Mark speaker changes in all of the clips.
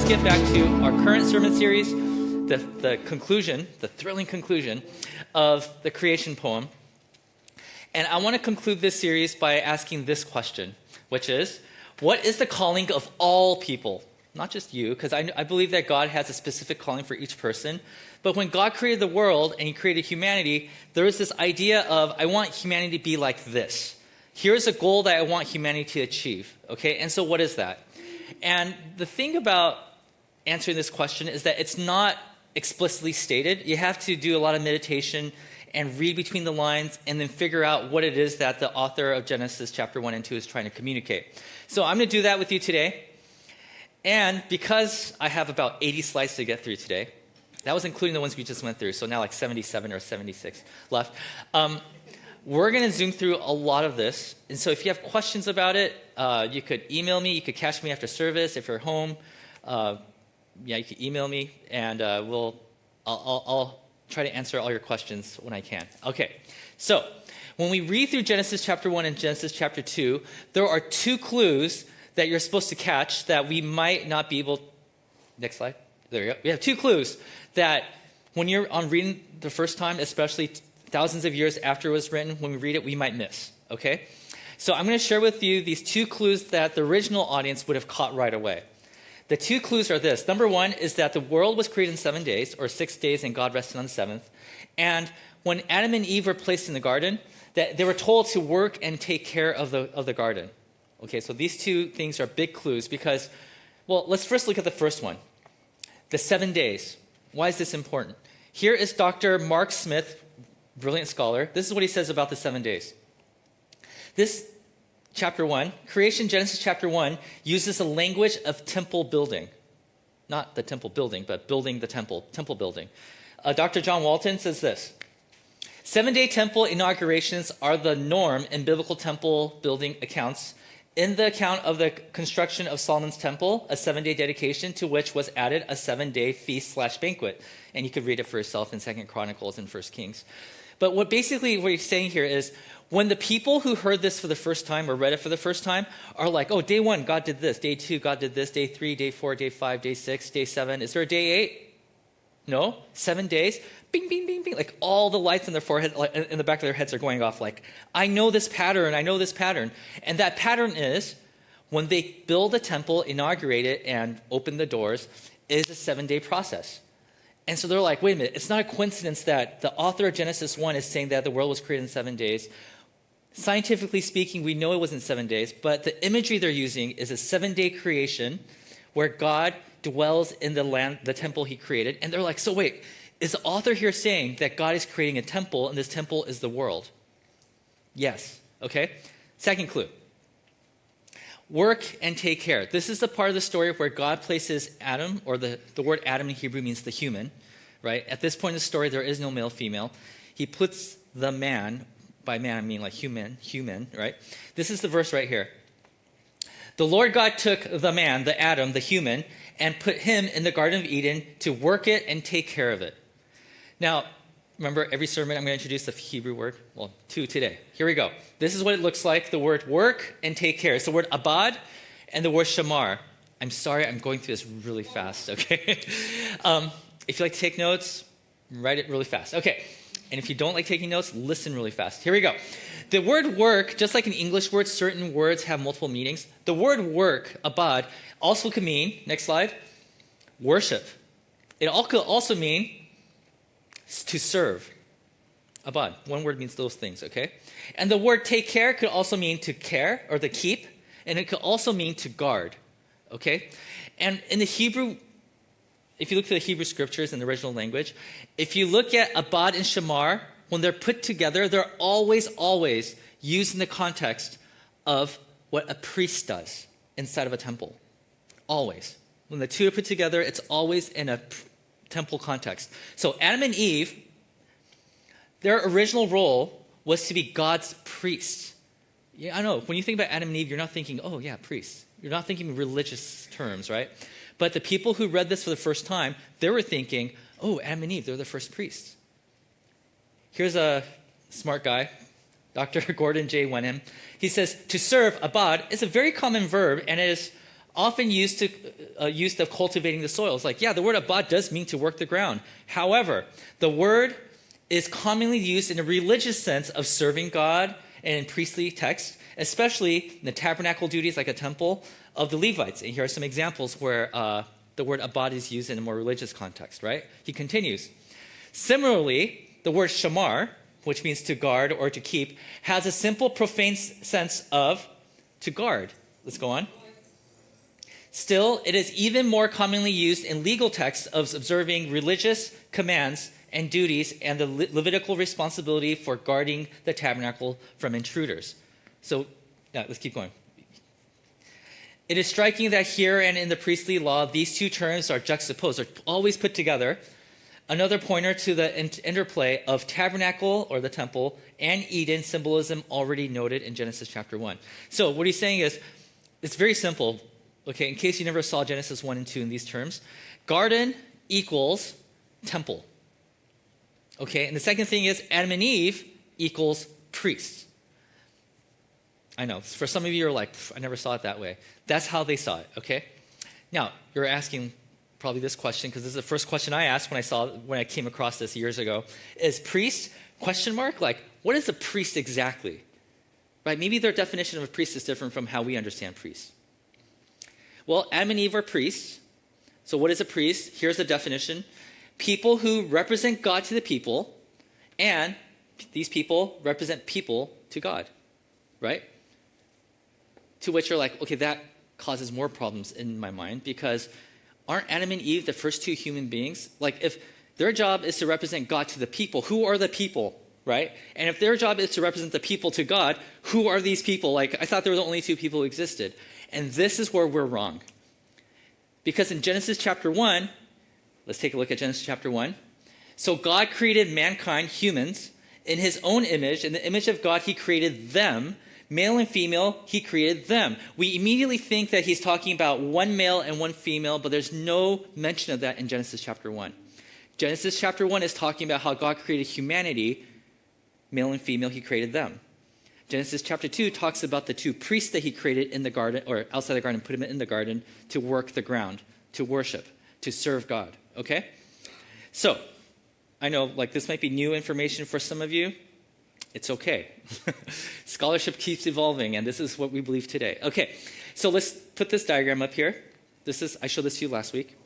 Speaker 1: let's get back to our current sermon series, the conclusion, the thrilling conclusion of the creation poem. And I want to conclude this series by asking this question, which is, what is the calling of all people? Not just you, because I believe that God has a specific calling for each person. But when God created the world and he created humanity, there was this idea of, I want humanity to be like this. Here's a goal that I want humanity to achieve. Okay, and so what is that? And the thing about answering this question is that it's not explicitly stated. You have to do a lot of meditation and read between the lines and then figure out what it is that the author of Genesis chapter 1 and 2 is trying to communicate. So I'm going to do that with you today. And because I have about 80 slides to get through today, that was including the ones we just went through, so now like 77 or 76 left. We're going to zoom through a lot of this. And so if you have questions about it, you could email me. You could catch me after service. If you're home, you can email me, and I'll try to answer all your questions when I can. Okay, so when we read through Genesis chapter 1 and Genesis chapter 2, there are two clues that you're supposed to catch that we might not be able... Next slide. There you go. We have two clues that when you're on reading the first time, especially thousands of years after it was written, when we read it, we might miss. Okay? So I'm going to share with you these two clues that the original audience would have caught right away. The two clues are this. Number one is that the world was created in 7 days, or 6 days, and God rested on the seventh. And when Adam and Eve were placed in the garden, that they were told to work and take care of the garden. Okay, so these two things are big clues because, well, let's first look at the first one. The 7 days. Why is this important? Here is Dr. Mark Smith, brilliant scholar. This is what he says about the 7 days. This chapter 1, creation, Genesis chapter 1, uses a language of temple building. Not the temple building, but building the temple building. Dr. John Walton says this: 7-day temple inaugurations are the norm in biblical temple building accounts. In the account of the construction of Solomon's temple, a 7-day dedication to which was added a 7-day feast/banquet. And you could read it for yourself in 2 Chronicles and 1 Kings. But what he's saying here is, when the people who heard this for the first time or read it for the first time are like, oh, day 1, God did this. Day 2, God did this. Day 3, day 4, day 5, day 6, day 7. Is there a day 8? No? 7 days? Bing, bing, bing, bing. Like all the lights in their forehead, like, in the back of their heads are going off like, I know this pattern. And that pattern is when they build a temple, inaugurate it, and open the doors, is a 7-day process. And so they're like, wait a minute, it's not a coincidence that the author of Genesis 1 is saying that the world was created in 7 days. Scientifically speaking, we know it wasn't 7 days, but the imagery they're using is a 7-day creation where God dwells in the land, the temple he created. And they're like, so wait, is the author here saying that God is creating a temple and this temple is the world? Yes. Okay. Second clue. Work and take care. This is the part of the story where God places Adam, or the word Adam in Hebrew means the human, right? At this point in the story, there is no male, female. He puts the man, by man I mean like human, right? This is the verse right here. The Lord God took the man, the Adam, the human, and put him in the Garden of Eden to work it and take care of it. Now, remember, every sermon I'm going to introduce the Hebrew word. Well, 2 today. Here we go. This is what it looks like, the word work and take care. It's the word abad and the word shamar. I'm sorry, I'm going through this really fast, okay? If you like to take notes, write it really fast. Okay. And if you don't like taking notes, listen really fast. Here we go. The word work, just like in English words, certain words have multiple meanings. The word work, abad, also could mean, next slide, worship. It could also mean to serve. Abad, one word means those things, okay? And the word take care could also mean to care or to keep, and it could also mean to guard, okay? And in the Hebrew, if you look to the Hebrew scriptures in the original language, if you look at abad and shamar, when they're put together, they're always used in the context of what a priest does inside of a temple. Always. When the two are put together, it's always in a temple context. So Adam and Eve, their original role was to be God's priests. Yeah, I know. When you think about Adam and Eve, you're not thinking, oh yeah, priests. You're not thinking religious terms, right? But the people who read this for the first time, they were thinking, oh, Adam and Eve, they're the first priests. Here's a smart guy, Dr. Gordon J. Wenham. He says, to serve, abad, is a very common verb, and it is often used of cultivating the soil. It's like, yeah, the word abad does mean to work the ground. However, the word is commonly used in a religious sense of serving God and in priestly texts, especially in the tabernacle duties like a temple of the Levites. And here are some examples where the word abad is used in a more religious context, right? He continues. Similarly, the word shamar, which means to guard or to keep, has a simple profane sense of to guard. Let's go on. Still, it is even more commonly used in legal texts of observing religious commands and duties and the Levitical responsibility for guarding the tabernacle from intruders. So, yeah, let's keep going. It is striking that here and in the priestly law, these two terms are juxtaposed, are always put together. Another pointer to the interplay of tabernacle or the temple and Eden symbolism already noted in Genesis chapter 1. So what he's saying is, it's very simple. Okay, in case you never saw Genesis 1 and 2 in these terms, garden equals temple. Okay, and the second thing is Adam and Eve equals priests. I know, for some of you are like, I never saw it that way. That's how they saw it, okay? Now, you're asking probably this question, because this is the first question I asked when I came across this years ago, is priest, question mark? Like, what is a priest exactly? Right, maybe their definition of a priest is different from how we understand priests. Well, Adam and Eve are priests. So what is a priest? Here's the definition. People who represent God to the people, and these people represent people to God, right? To which you're like, okay, that causes more problems in my mind, because aren't Adam and Eve the first two human beings? Like, if their job is to represent God to the people, who are the people, right? And if their job is to represent the people to God, who are these people? Like, I thought there were the only two people who existed. And this is where we're wrong. Because in Genesis chapter 1, let's take a look at Genesis chapter 1. So God created mankind, humans, in his own image. In the image of God, he created them. Male and female, he created them. We immediately think that he's talking about one male and one female, but there's no mention of that in Genesis chapter 1. Genesis chapter 1 is talking about how God created humanity. Male and female, he created them. Genesis chapter 2 talks about the two priests that he created in the garden, or outside the garden, put them in the garden to work the ground, to worship, to serve God. Okay? So, I know like this might be new information for some of you. It's okay. Scholarship keeps evolving, and this is what we believe today. Okay, so let's put this diagram up here. I showed this to you last week.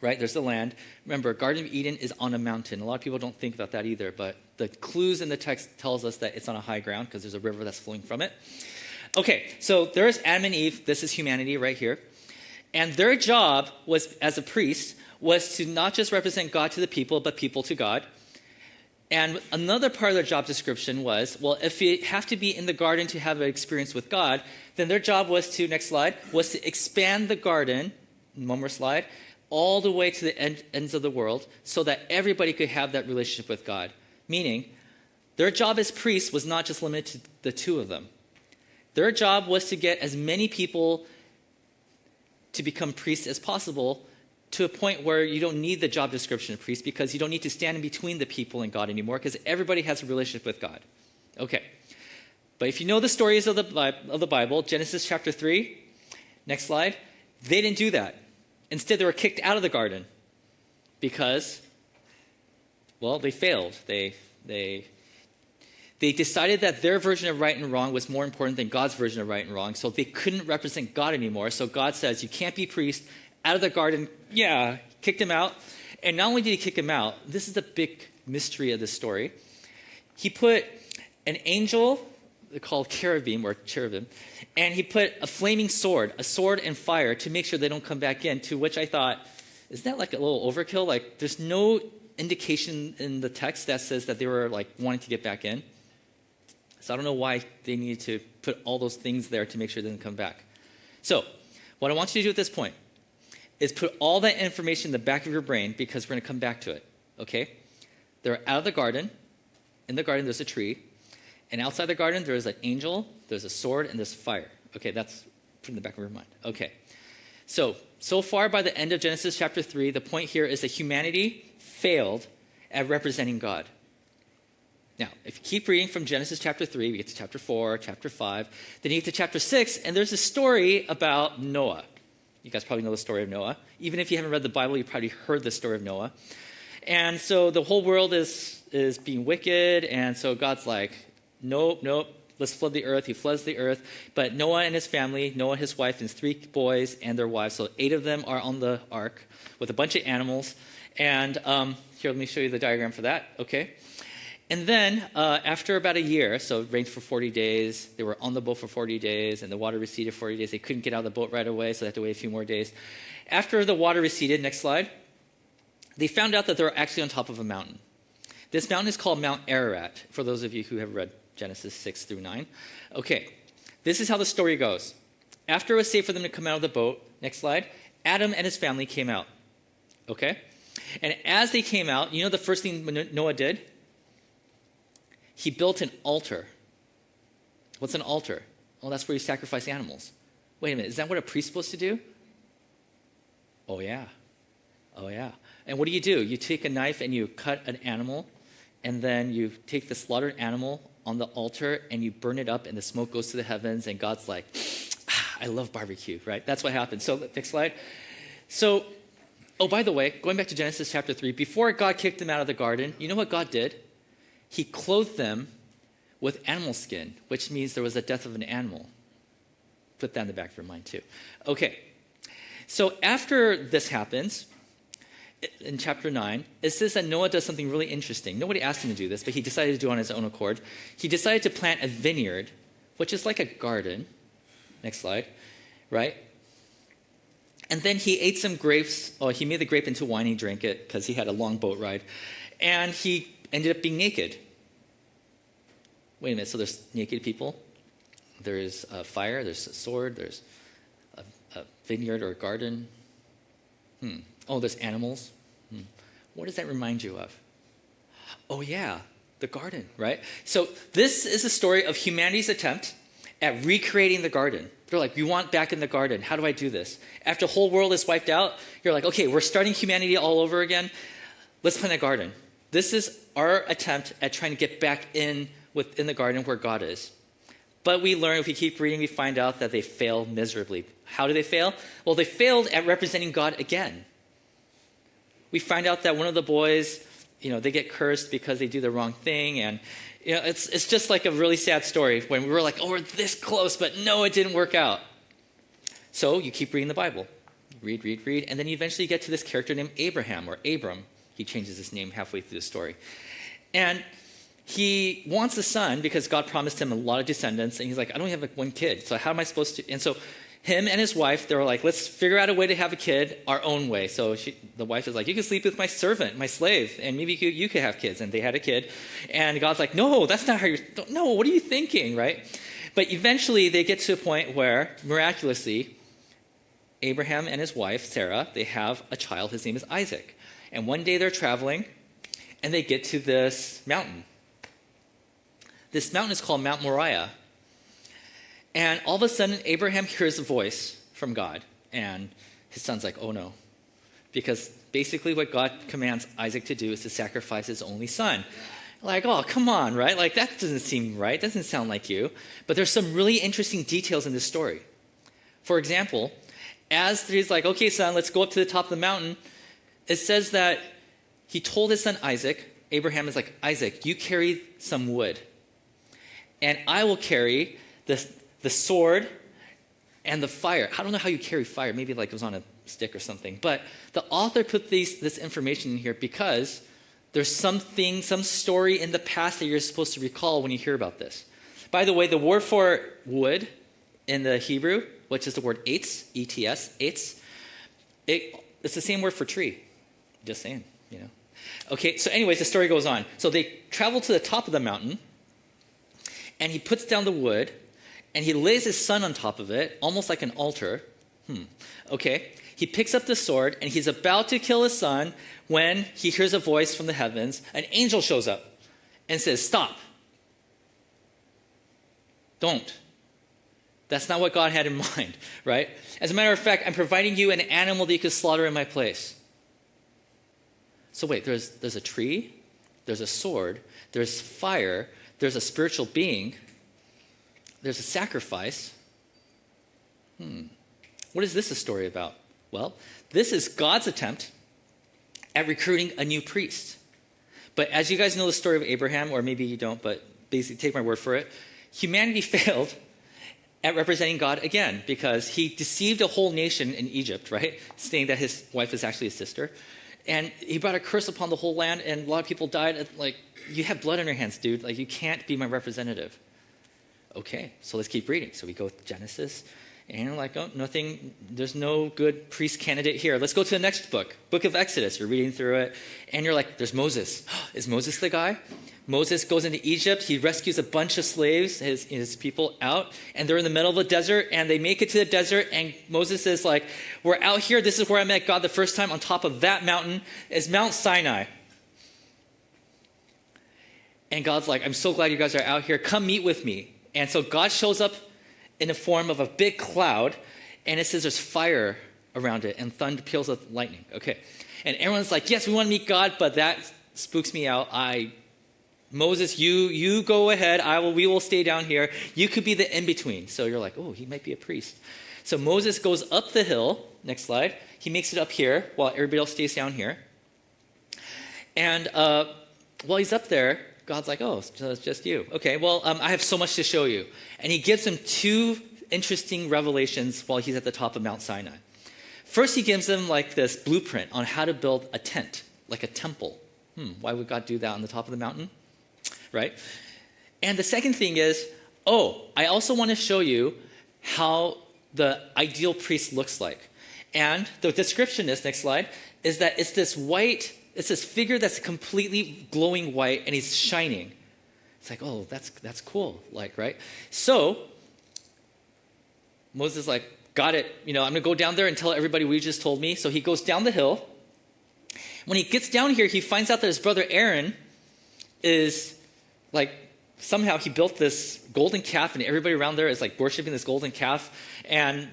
Speaker 1: Right, there's the land. Remember, Garden of Eden is on a mountain. A lot of people don't think about that either, but the clues in the text tells us that it's on a high ground because there's a river that's flowing from it. Okay, so there's Adam and Eve. This is humanity right here. And their job was, as a priest, was to not just represent God to the people, but people to God. And another part of their job description was, well, if you have to be in the garden to have an experience with God, then their job was to, next slide, was to expand the garden, one more slide, all the way to the ends of the world so that everybody could have that relationship with God. Meaning, their job as priests was not just limited to the two of them. Their job was to get as many people to become priests as possible, to a point where you don't need the job description of priest, because you don't need to stand in between the people and God anymore, because everybody has a relationship with God. Okay. But if you know the stories of the Bible, Genesis chapter 3, next slide, they didn't do that. Instead, they were kicked out of the garden because, well, they failed. They decided that their version of right and wrong was more important than God's version of right and wrong, so they couldn't represent God anymore. So God says, you can't be priest. Out of the garden, yeah, kicked him out. And not only did he kick him out, this is the big mystery of this story. He put an angel, called cherubim, and he put a flaming sword, a sword and fire, to make sure they don't come back in, to which I thought, isn't that like a little overkill? Like, there's no indication in the text that says that they were like wanting to get back in. So I don't know why they needed to put all those things there to make sure they didn't come back. So what I want you to do at this point is put all that information in the back of your brain, because we're going to come back to it, okay? They're out of the garden. In the garden, there's a tree. And outside the garden, there's an angel, there's a sword, and there's fire. Okay, that's in the back of your mind. Okay. So far by the end of Genesis chapter 3, the point here is that humanity failed at representing God. Now, if you keep reading from Genesis chapter 3, we get to chapter 4, chapter 5, then you get to chapter 6, and there's a story about Noah. You guys probably know the story of Noah. Even if you haven't read the Bible, you probably heard the story of Noah. And so the whole world is being wicked, and so God's like, nope, let's flood the earth. He floods the earth. But Noah and his family, Noah, his wife, and his 3 boys and their wives, so 8 of them are on the ark with a bunch of animals. And here, let me show you the diagram for that. Okay. And then after about a year, so it rained for 40 days, they were on the boat for 40 days, and the water receded for 40 days. They couldn't get out of the boat right away, so they had to wait a few more days. After the water receded, next slide, they found out that they were actually on top of a mountain. This mountain is called Mount Ararat, for those of you who have read Genesis 6 through 9. Okay, this is how the story goes. After it was safe for them to come out of the boat, next slide, Adam and his family came out. Okay? And as they came out, you know the first thing Noah did? He built an altar. What's an altar? Well, that's where you sacrifice animals. Wait a minute, is that what a priest's supposed to do? Oh, yeah. And what do? You take a knife and you cut an animal, and then you take the slaughtered animal on the altar and you burn it up, and the smoke goes to the heavens, and God's like, I love barbecue, right? That's what happened. So, next slide. So, oh, by the way, going back to Genesis chapter 3, before God kicked them out of the garden, you know what God did? He clothed them with animal skin, which means there was a death of an animal. Put that in the back of your mind, too. Okay. So after this happens, in chapter 9, it says that Noah does something really interesting. Nobody asked him to do this, but he decided to do it on his own accord. He decided to plant a vineyard, which is like a garden. Next slide. Right? And then he ate some grapes. Oh, he made the grape into wine. He drank it because he had a long boat ride. And he ended up being naked. Wait a minute, so there's naked people? There's a fire, there's a sword, there's a vineyard or a garden. Oh, there's animals. What does that remind you of? Oh yeah, the garden, right? So this is a story of humanity's attempt at recreating the garden. They're like, we want back in the garden. How do I do this? After the whole world is wiped out, you're like, okay, we're starting humanity all over again. Let's plant a garden. This is our attempt at trying to get back in within the garden where God is. But we learn, if we keep reading, we find out that they fail miserably. How do they fail? Well, they failed at representing God again. We find out that one of the boys, they get cursed because they do the wrong thing. And, it's just like a really sad story when we were like, oh, we're this close, but no, it didn't work out. So you keep reading the Bible. Read, and then you eventually get to this character named Abraham, or Abram. He changes his name halfway through the story. And he wants a son because God promised him a lot of descendants. And he's like, I don't have one kid. So how am I supposed to? And so him and his wife, they were like, let's figure out a way to have a kid our own way. So the wife is like, you can sleep with my servant, my slave, and maybe you could have kids. And they had a kid. And God's like, no, that's not how no, what are you thinking, right? But eventually they get to a point where, miraculously, Abraham and his wife, Sarah, they have a child. His name is Isaac. And one day they're traveling, and they get to this mountain. This mountain is called Mount Moriah. And all of a sudden, Abraham hears a voice from God. And his son's like, oh no. Because basically what God commands Isaac to do is to sacrifice his only son. Like, oh, come on, right? Like, that doesn't seem right. Doesn't sound like you. But there's some really interesting details in this story. For example, as he's like, okay, son, let's go up to the top of the mountain, it says that he told his son Isaac, Abraham is like, Isaac, you carry some wood, and I will carry the sword and the fire. I don't know how you carry fire. Maybe like it was on a stick or something. But the author put this information in here because there's some story in the past that you're supposed to recall when you hear about this. By the way, the word for wood in the Hebrew, which is the word etz, E-T-S, etz, it's the same word for tree. Just saying, Okay, so anyways, the story goes on. So they travel to the top of the mountain, and he puts down the wood, and he lays his son on top of it, almost like an altar. Okay, he picks up the sword, and he's about to kill his son when he hears a voice from the heavens. An angel shows up and says, stop. Don't. That's not what God had in mind, right? As a matter of fact, I'm providing you an animal that you could slaughter in my place. So wait, there's a tree, there's a sword, there's fire, there's a spiritual being, there's a sacrifice. What is this a story about? Well, this is God's attempt at recruiting a new priest. But as you guys know the story of Abraham, or maybe you don't, but basically take my word for it, humanity failed at representing God again because he deceived a whole nation in Egypt, right? Saying that his wife is actually his sister. And he brought a curse upon the whole land, and a lot of people died. Like, you have blood on your hands, dude. Like, you can't be my representative. Okay, so let's keep reading. So we go to Genesis, and you're like, oh, nothing, there's no good priest candidate here. Let's go to the next book of Exodus. You're reading through it, and you're like, there's Moses. Is Moses the guy? Moses goes into Egypt. He rescues a bunch of slaves, his people out, and they're in the middle of the desert, and they make it to the desert, and Moses is like, we're out here. This is where I met God the first time. On top of that mountain is Mount Sinai. And God's like, I'm so glad you guys are out here. Come meet with me. And so God shows up in the form of a big cloud, and it says there's fire around it, and thunder peals with lightning. Okay. And everyone's like, yes, we want to meet God, but that spooks me out. Moses, you go ahead. We will stay down here. You could be the in-between. So you're like, oh, he might be a priest. So Moses goes up the hill. Next slide. He makes it up here while everybody else stays down here. And while he's up there, God's like, oh, so it's just you. Okay, well, I have so much to show you. And he gives him two interesting revelations while he's at the top of Mount Sinai. First, he gives him like this blueprint on how to build a tent, like a temple. Why would God do that on the top of the mountain? Right? And the second thing is, I also want to show you how the ideal priest looks like. And the description is, next slide, is that it's this figure that's completely glowing white, and he's shining. It's like, oh, that's cool, like, right? So Moses is like, got it. I'm going to go down there and tell everybody what you just told me. So he goes down the hill. When he gets down here, he finds out that his brother Aaron is like, somehow he built this golden calf, and everybody around there is like worshiping this golden calf. And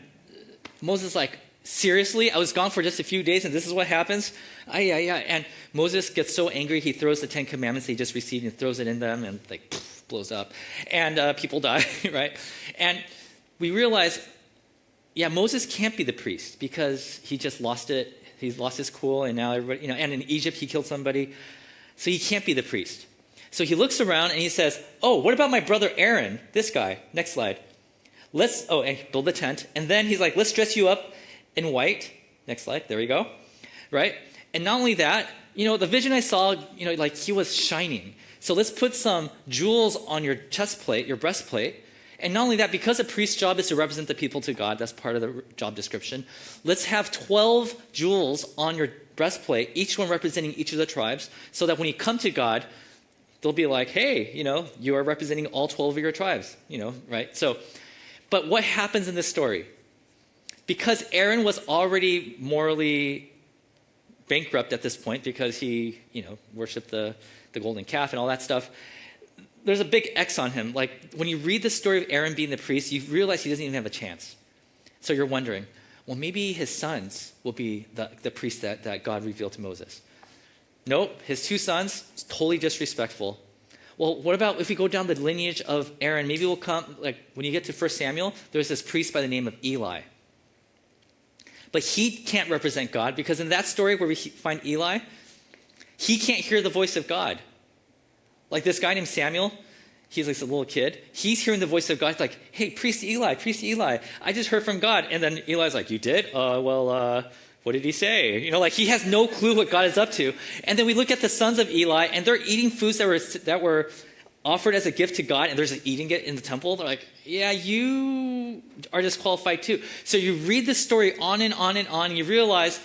Speaker 1: Moses is like, seriously? I was gone for just a few days, and this is what happens? And Moses gets so angry, he throws the 10 Commandments he just received and throws it in them, and like blows up. And people die, right? And we realize, Moses can't be the priest because he just lost it. He's lost his cool, and now everybody, and in Egypt he killed somebody. So he can't be the priest. So he looks around and he says, what about my brother Aaron? This guy. Next slide. And build the tent. And then he's like, let's dress you up in white. Next slide. There we go. Right? And not only that, the vision I saw, like he was shining. So let's put some jewels on your chest plate, your breastplate. And not only that, because a priest's job is to represent the people to God, that's part of the job description, let's have 12 jewels on your breastplate, each one representing each of the tribes, so that when you come to God, they'll be like, hey, you are representing all 12 of your tribes, right? So, but what happens in this story? Because Aaron was already morally bankrupt at this point because he, worshipped the golden calf and all that stuff, there's a big X on him. Like, when you read the story of Aaron being the priest, you realize he doesn't even have a chance. So you're wondering, well, maybe his sons will be the priest that God revealed to Moses. Nope, his two sons, totally disrespectful. Well, what about if we go down the lineage of Aaron? Maybe we'll come, like, when you get to 1 Samuel, there's this priest by the name of Eli. But he can't represent God because in that story where we find Eli, he can't hear the voice of God. Like this guy named Samuel, he's like a little kid. He's hearing the voice of God. He's like, hey, priest Eli, I just heard from God. And then Eli's like, you did? What did he say? Like he has no clue what God is up to. And then we look at the sons of Eli, and they're eating foods that were offered as a gift to God, and they're just eating it in the temple. They're like, yeah, you are disqualified too. So you read the story on and on and on, and you realize,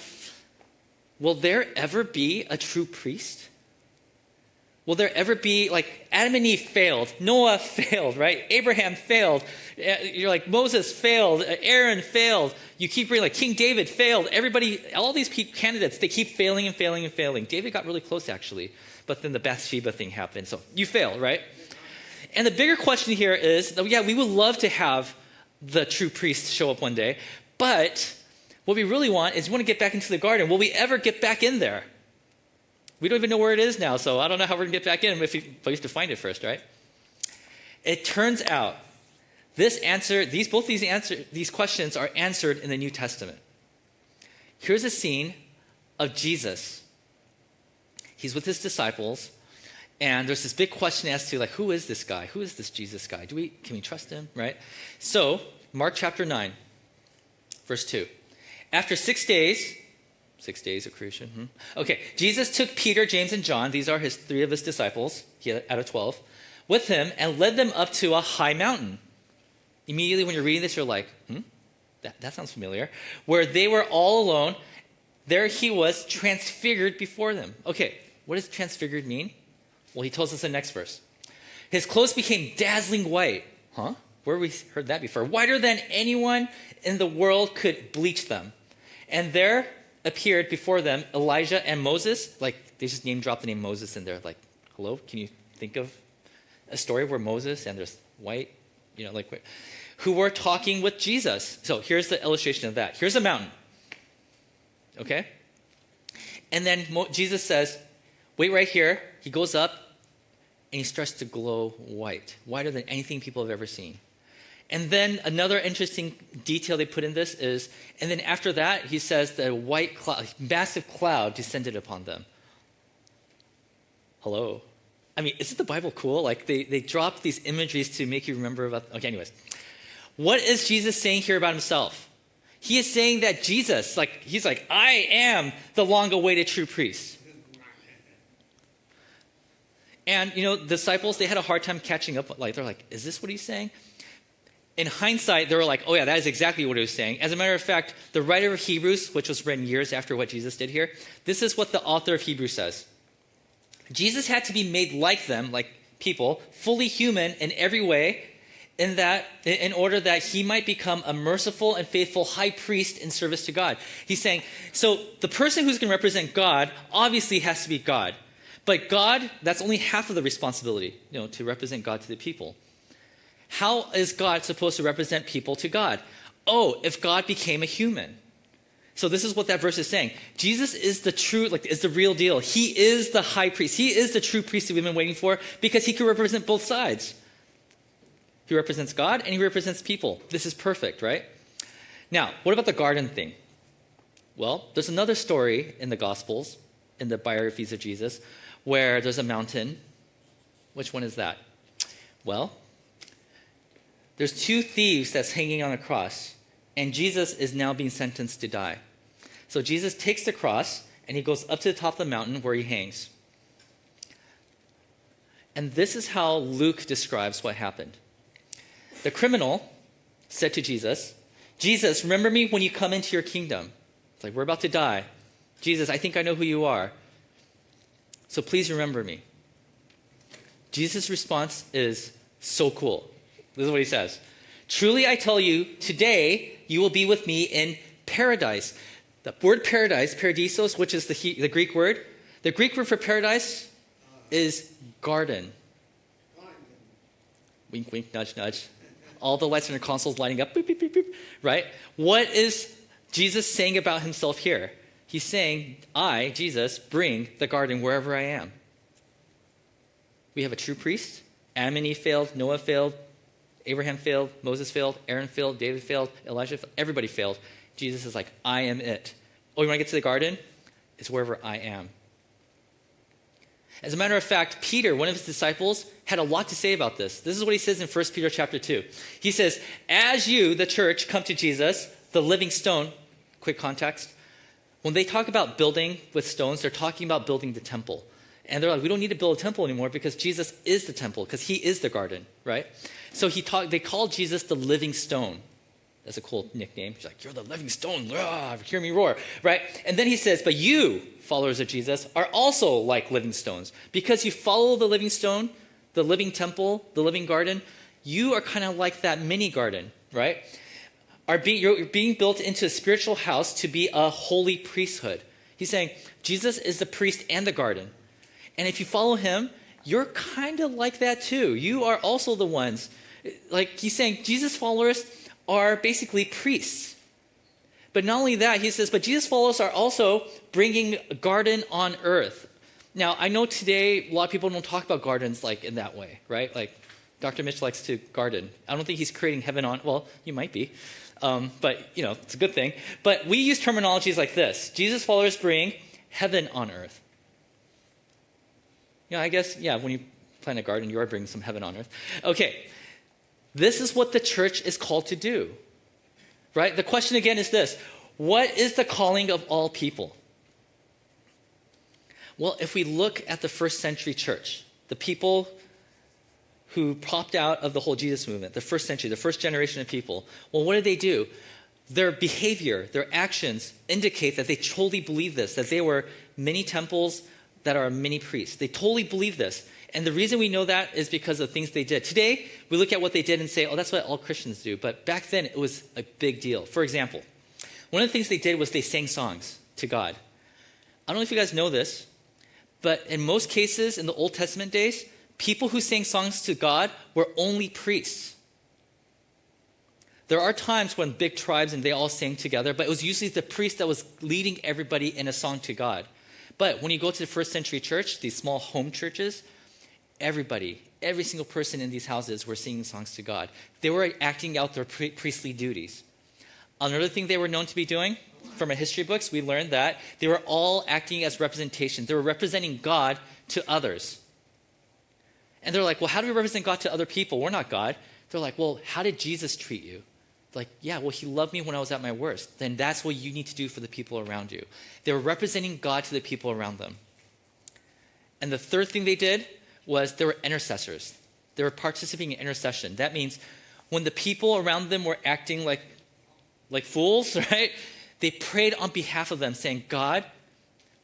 Speaker 1: will there ever be a true priest? Will there ever be, like, Adam and Eve failed, Noah failed, right? Abraham failed. You're like, Moses failed, Aaron failed. You keep reading, like, King David failed. Everybody, all these candidates, they keep failing and failing and failing. David got really close, actually, but then the Bathsheba thing happened. So you fail, right? And the bigger question here is, we would love to have the true priest show up one day, but what we really want is we want to get back into the garden. Will we ever get back in there? We don't even know where it is now, so I don't know how we're going to get back in, but we have to find it first, right? It turns out These questions are answered in the New Testament. Here's a scene of Jesus. He's with his disciples, and there's this big question as to, like, who is this guy? Who is this Jesus guy? Can we trust him, right? So, Mark chapter 9, verse 2. After 6 days of creation. Okay, Jesus took Peter, James, and John, these are three of his disciples, out of 12, with him and led them up to a high mountain. Immediately when you're reading this, you're like, that sounds familiar. Where they were all alone, there he was transfigured before them. Okay, what does transfigured mean? Well, he tells us in the next verse. His clothes became dazzling white. Where have we heard that before? Whiter than anyone in the world could bleach them. And there appeared before them Elijah and Moses. Like, they just name drop the name Moses in there. Like, hello, can you think of a story where Moses and there's white, who were talking with Jesus? So here's the illustration of that. Here's a mountain. Okay? And then Jesus says, wait right here. He goes up and he starts to glow white, whiter than anything people have ever seen. And then another interesting detail they put in this is, and then after that, he says the white cloud, massive cloud descended upon them. Hello. I mean, isn't the Bible cool? Like, they drop these imageries to make you remember about... Okay, anyways. What is Jesus saying here about himself? He is saying that Jesus, he's like, I am the long-awaited true priest. And, disciples, they had a hard time catching up. They're like, is this what he's saying? In hindsight, they were like, oh yeah, that is exactly what he was saying. As a matter of fact, the writer of Hebrews, which was written years after what Jesus did here, this is what the author of Hebrews says. Jesus had to be made like them, like people, fully human in every way, in order that he might become a merciful and faithful high priest in service to God. He's saying, so the person who's going to represent God obviously has to be God. But God, that's only half of the responsibility, to represent God to the people. How is God supposed to represent people to God? Oh, if God became a human. So this is what that verse is saying. Jesus is is the real deal. He is the high priest. He is the true priest that we've been waiting for because he can represent both sides. He represents God and he represents people. This is perfect, right? Now, what about the garden thing? Well, there's another story in the Gospels, in the biographies of Jesus, where there's a mountain. Which one is that? Well, there's two thieves that's hanging on a cross, and Jesus is now being sentenced to die. So Jesus takes the cross, and he goes up to the top of the mountain where he hangs. And this is how Luke describes what happened. The criminal said to Jesus, Jesus, remember me when you come into your kingdom. It's like, we're about to die. Jesus, I think I know who you are. So please remember me. Jesus' response is so cool. This is what he says. Truly I tell you, today you will be with me in paradise. The word paradise, paradisos, which is the Greek word. The Greek word for paradise is garden. Wink, wink, nudge, nudge. All the lights on your consoles lighting up, boop, boop, boop, boop, right? What is Jesus saying about himself here? He's saying, I, Jesus, bring the garden wherever I am. We have a true priest. Adam and Eve failed. Noah failed. Abraham failed. Moses failed. Aaron failed. David failed. Elijah failed. Everybody failed. Jesus is like, I am it. Oh, you want to get to the garden? It's wherever I am. As a matter of fact, Peter, one of his disciples, had a lot to say about this. This is what he says in 1 Peter chapter 2. He says, as you, the church, come to Jesus, the living stone, quick context, when they talk about building with stones, they're talking about building the temple. And they're like, we don't need to build a temple anymore because Jesus is the temple, because he is the garden, right? So they call Jesus the living stone. That's a cool nickname. He's like, you're the living stone. Rah, hear me roar, right? And then he says, but you, followers of Jesus, are also like living stones. Because you follow the living stone, the living temple, the living garden, you are kind of like that mini garden, right? You're being built into a spiritual house to be a holy priesthood. He's saying, Jesus is the priest and the garden. And if you follow him, you're kind of like that too. You are also the ones. Like he's saying, Jesus followers are basically priests. But not only that, he says, but Jesus followers are also bringing a garden on earth. Now, I know today a lot of people don't talk about gardens like in that way, right? Like Dr. Mitch likes to garden. I don't think he's creating heaven on, well, you might be. But, it's a good thing. But we use terminologies like this. Jesus followers bring heaven on earth. I guess, when you plant a garden, you are bringing some heaven on earth. Okay, this is what the church is called to do, right? The question again is this: what is the calling of all people? Well, if we look at the first century church, the people who popped out of the whole Jesus movement, the first century, the first generation of people, well, what did they do? Their behavior, their actions indicate that they totally believe this, that they were many temples that are many priests. They totally believe this. And the reason we know that is because of the things they did. Today, we look at what they did and say, oh, that's what all Christians do. But back then, it was a big deal. For example, one of the things they did was they sang songs to God. I don't know if you guys know this, but in most cases in the Old Testament days, people who sang songs to God were only priests. There are times when big tribes and they all sang together, but it was usually the priest that was leading everybody in a song to God. But when you go to the first century church, these small home churches, everybody, every single person in these houses were singing songs to God. They were acting out their priestly duties. Another thing they were known to be doing, from our history books, we learned that they were all acting as representation. They were representing God to others. And they're like, well, how do we represent God to other people? We're not God. They're like, well, how did Jesus treat you? Like, yeah, well, he loved me when I was at my worst. Then that's what you need to do for the people around you. They were representing God to the people around them. And the third thing they did was they were intercessors. They were participating in intercession. That means when the people around them were acting like fools, right? They prayed on behalf of them, saying, God,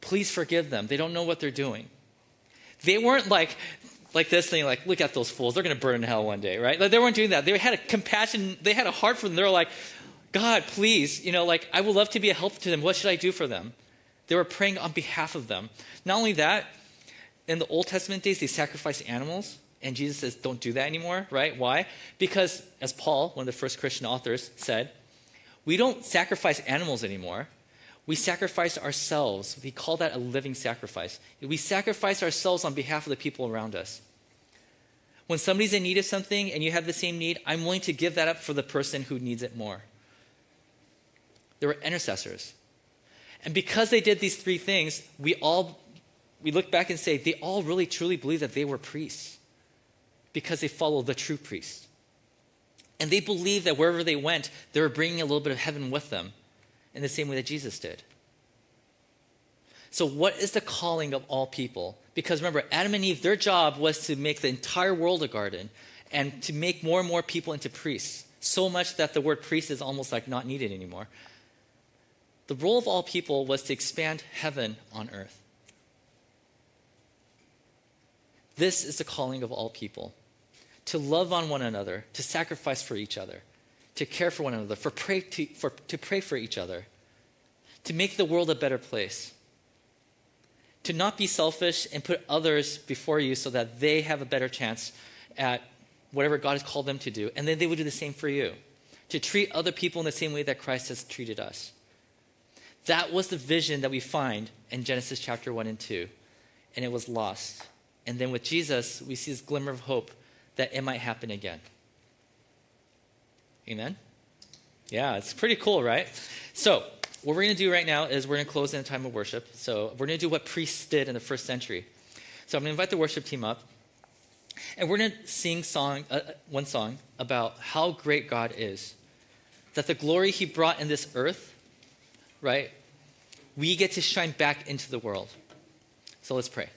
Speaker 1: please forgive them. They don't know what they're doing. They weren't like this thing, like, look at those fools. They're going to burn in hell one day, right? Like, they weren't doing that. They had a compassion. They had a heart for them. They were like, God, please, I would love to be a help to them. What should I do for them? They were praying on behalf of them. Not only that, in the Old Testament days, they sacrificed animals. And Jesus says, don't do that anymore, right? Why? Because, as Paul, one of the first Christian authors, said, we don't sacrifice animals anymore. We sacrifice ourselves. We call that a living sacrifice. We sacrifice ourselves on behalf of the people around us. When somebody's in need of something and you have the same need, I'm willing to give that up for the person who needs it more. They were intercessors. And because they did these three things, we look back and say they all really truly believe that they were priests because they followed the true priest. And they believed that wherever they went, they were bringing a little bit of heaven with them in the same way that Jesus did. So what is the calling of all people? Because remember, Adam and Eve, their job was to make the entire world a garden and to make more and more people into priests, so much that the word priest is almost like not needed anymore. The role of all people was to expand heaven on earth. This is the calling of all people, to love on one another, to sacrifice for each other, to care for one another, to pray for each other, to make the world a better place, to not be selfish and put others before you so that they have a better chance at whatever God has called them to do, and then they would do the same for you, to treat other people in the same way that Christ has treated us. That was the vision that we find in Genesis chapter 1 and 2, and it was lost. And then with Jesus, we see this glimmer of hope that it might happen again. Amen? Yeah, it's pretty cool, right? So what we're going to do right now is we're going to close in a time of worship. So we're going to do what priests did in the first century. So I'm going to invite the worship team up. And we're going to sing one song about how great God is. That the glory he brought in this earth, right, we get to shine back into the world. So let's pray.